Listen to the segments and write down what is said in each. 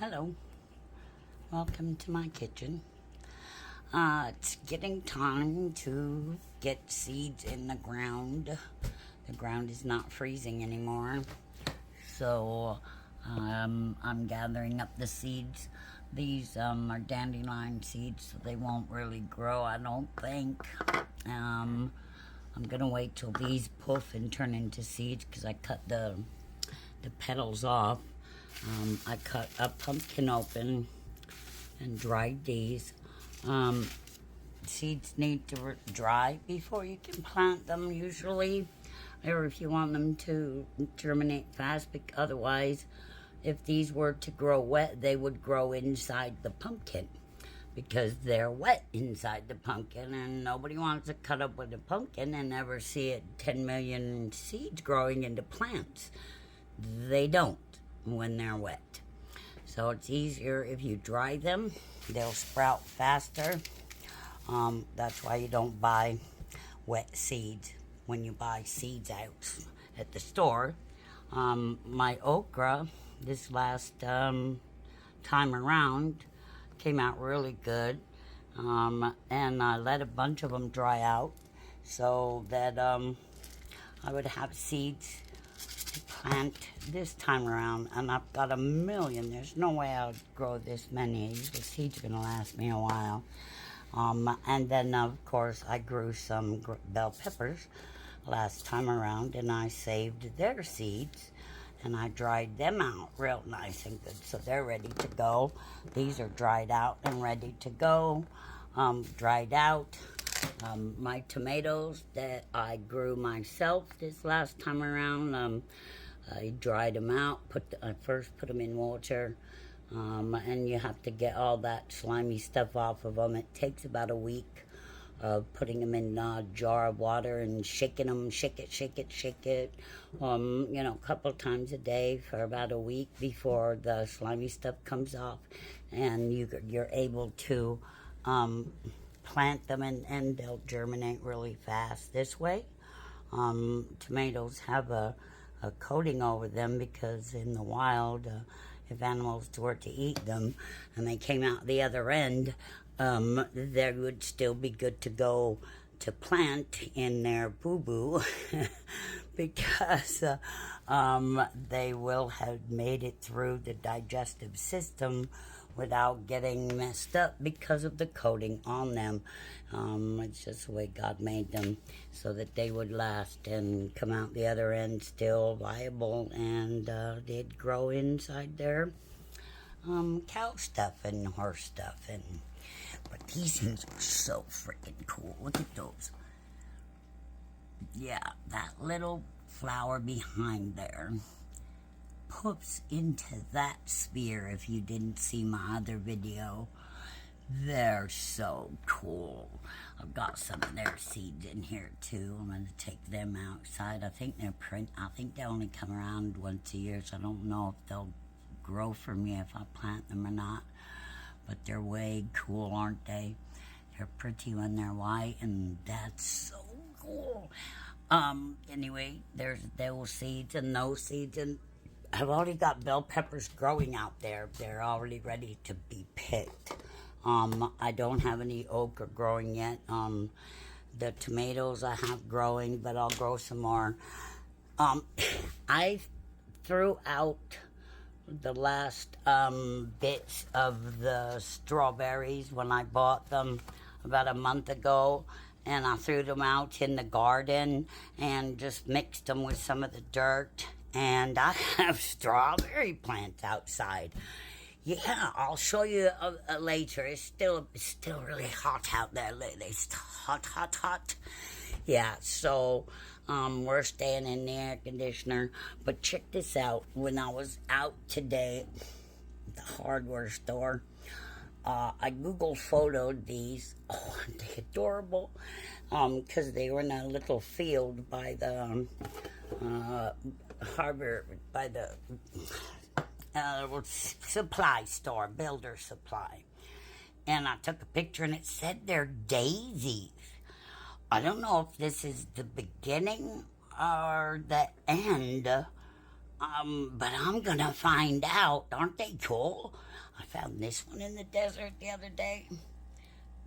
Hello, welcome to my kitchen. It's getting time to get seeds in the ground. The ground is not freezing anymore, so I'm gathering up the seeds. These are dandelion seeds, so they won't really grow, I don't think. I'm gonna wait till these poof and turn into seeds because I cut the petals off. I cut a pumpkin open and dried these. Seeds need to dry before you can plant them usually, or if you want them to germinate fast. Otherwise, if these were to grow wet, they would grow inside the pumpkin because they're wet inside the pumpkin, and nobody wants to cut up with a pumpkin and never see it 10 million seeds growing into plants. They don't when they're wet. So it's easier if you dry them. They'll sprout faster. That's why you don't buy wet seeds when you buy seeds out at the store. My okra this last time around came out really good. And I let a bunch of them dry out so that I would have seeds to plant this time around, and I've got a million. There's no way I'll grow this many. The seeds are gonna last me a while. And then of course I grew some bell peppers last time around, and I saved their seeds and I dried them out real nice and good, so they're ready to go. These are dried out and ready to go. Dried out. My tomatoes that I grew myself this last time around, I dried them out. I first put them in water, and you have to get all that slimy stuff off of them. It takes about a week of putting them in a jar of water and shaking them, shake it, a couple times a day for about a week before the slimy stuff comes off, and you're able to plant them, and they'll germinate really fast this way. Tomatoes have a coating over them because in the wild, if animals were to eat them and they came out the other end, they would still be good to go to plant in their boo-boo because they will have made it through the digestive system without getting messed up because of the coating on them. It's just the way God made them, so that they would last and come out the other end still viable, and they'd grow inside their cow stuff and horse stuff. But these things are so freaking cool. Look at those. Yeah, that little flower behind there poofs into that sphere. If you didn't see my other video, they're so cool. I've got some of their seeds in here too. I'm going to take them outside. I think they only come around once a year, so I don't know if they'll grow for me if I plant them or not. But they're way cool, aren't they? They're pretty when they're white, and that's so cool. Anyway, there's those seeds and those seeds, and I've already got bell peppers growing out there. They're already ready to be picked. I don't have any okra growing yet. The tomatoes I have growing, but I'll grow some more. I threw out the last bits of the strawberries when I bought them about a month ago, and I threw them out in the garden and just mixed them with some of the dirt. And I have strawberry plants outside. Yeah, I'll show you later. It's still really hot out there lately. It's hot. Yeah, so we're staying in the air conditioner. But check this out. When I was out today at the hardware store, I Google photoed these. Oh, aren't they adorable? Because they were in a little field by the harbor, by the supply store, builder supply. And I took a picture, and it said they're daisies. I don't know if this is the beginning or the end, but I'm gonna find out. Aren't they cool? I found this one in the desert the other day.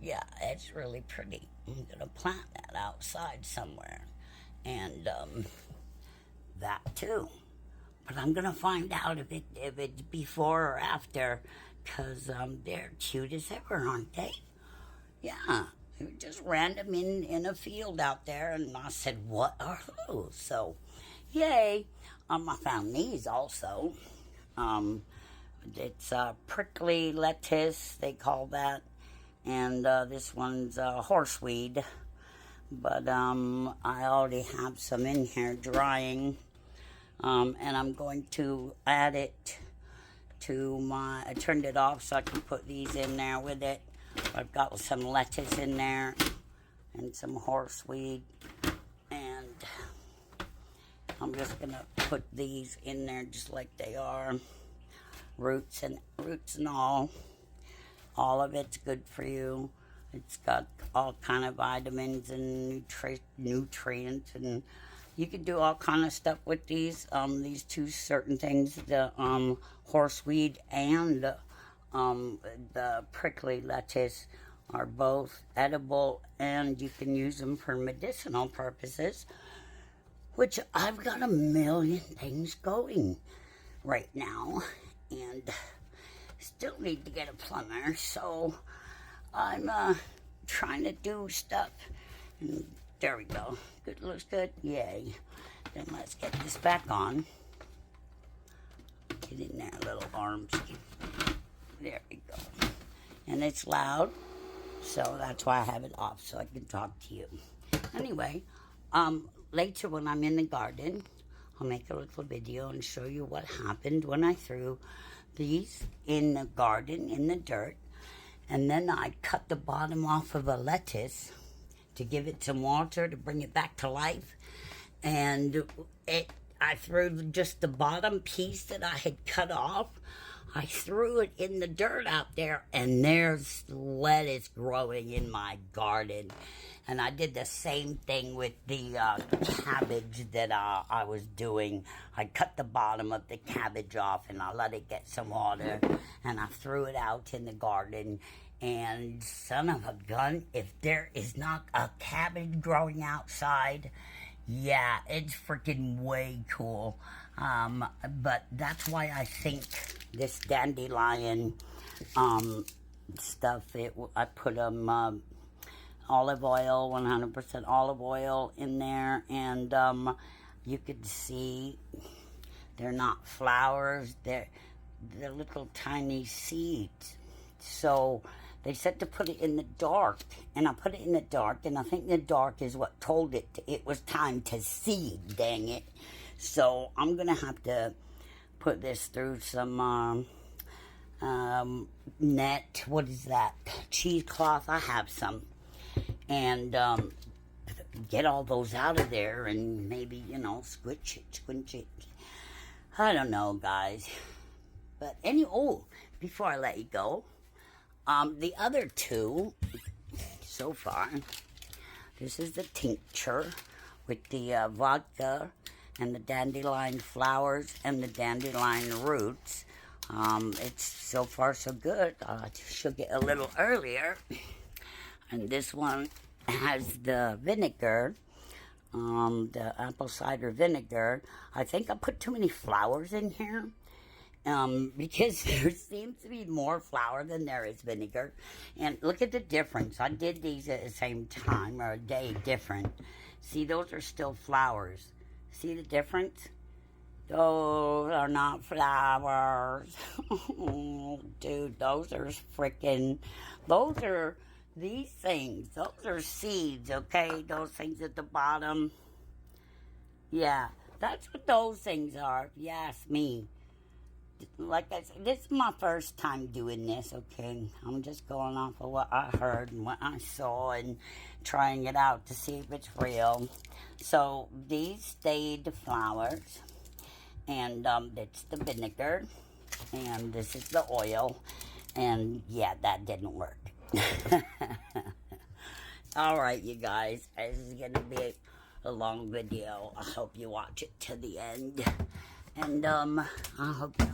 Yeah, it's really pretty. I'm gonna plant that outside somewhere. And that too. But I'm gonna find out if it's before or after, because they're cute as ever, aren't they? Yeah, they were just random in a field out there, and I said, "What are those?" So, yay! I found these also. It's prickly lettuce, they call that, and this one's horseweed. But I already have some in here drying. And I'm going to add it to I turned it off so I can put these in there with it. I've got some lettuce in there and some horseweed, and I'm just gonna put these in there just like they are, roots and all. All of it's good for you. It's got all kind of vitamins and nutrients, and you can do all kind of stuff with these. These two certain things, the horseweed and the prickly lettuce, are both edible, and you can use them for medicinal purposes, which I've got a million things going right now, and still need to get a plumber, so I'm trying to do stuff. And there we go. Good, looks good. Yay. Then let's get this back on. Get in there, little arms. There we go. And it's loud, so that's why I have it off, so I can talk to you. Anyway, later when I'm in the garden, I'll make a little video and show you what happened when I threw these in the garden, in the dirt. And then I cut the bottom off of a lettuce to give it some water to bring it back to life. And I threw just the bottom piece that I had cut off. I threw it in the dirt out there, and there's lettuce growing in my garden. And I did the same thing with the cabbage that I was doing. I cut the bottom of the cabbage off, and I let it get some water, and I threw it out in the garden. And son of a gun, if there is not a cabbage growing outside, yeah, it's freaking way cool. But that's why I think this dandelion stuff, I put olive oil, 100% olive oil in there, and you could see they're not flowers, they're little tiny seeds. So they said to put it in the dark, and I put it in the dark, and I think the dark is what told it was time to seed, dang it. So I'm gonna have to put this through some net, what is that, cheesecloth, I have some, and get all those out of there, and maybe, squinch it. I don't know, guys. But before I let you go, the other two, so far, this is the tincture with the vodka and the dandelion flowers and the dandelion roots. It's so far so good. I shook it a little earlier. And this one has the vinegar, the apple cider vinegar. I think I put too many flowers in here. Because there seems to be more flour than there is vinegar. And look at the difference. I did these at the same time, or a day different. See, those are still flowers. See the difference? Those are not flowers. Dude, those are these things. Those are seeds, okay? Those things at the bottom. Yeah, that's what those things are, if you ask me. Like I said, this is my first time doing this, okay? I'm just going off of what I heard and what I saw and trying it out to see if it's real. So these stayed flowers, and it's the vinegar, and this is the oil, and yeah, that didn't work. All right, you guys, this is gonna be a long video. I hope you watch it to the end, and I hope you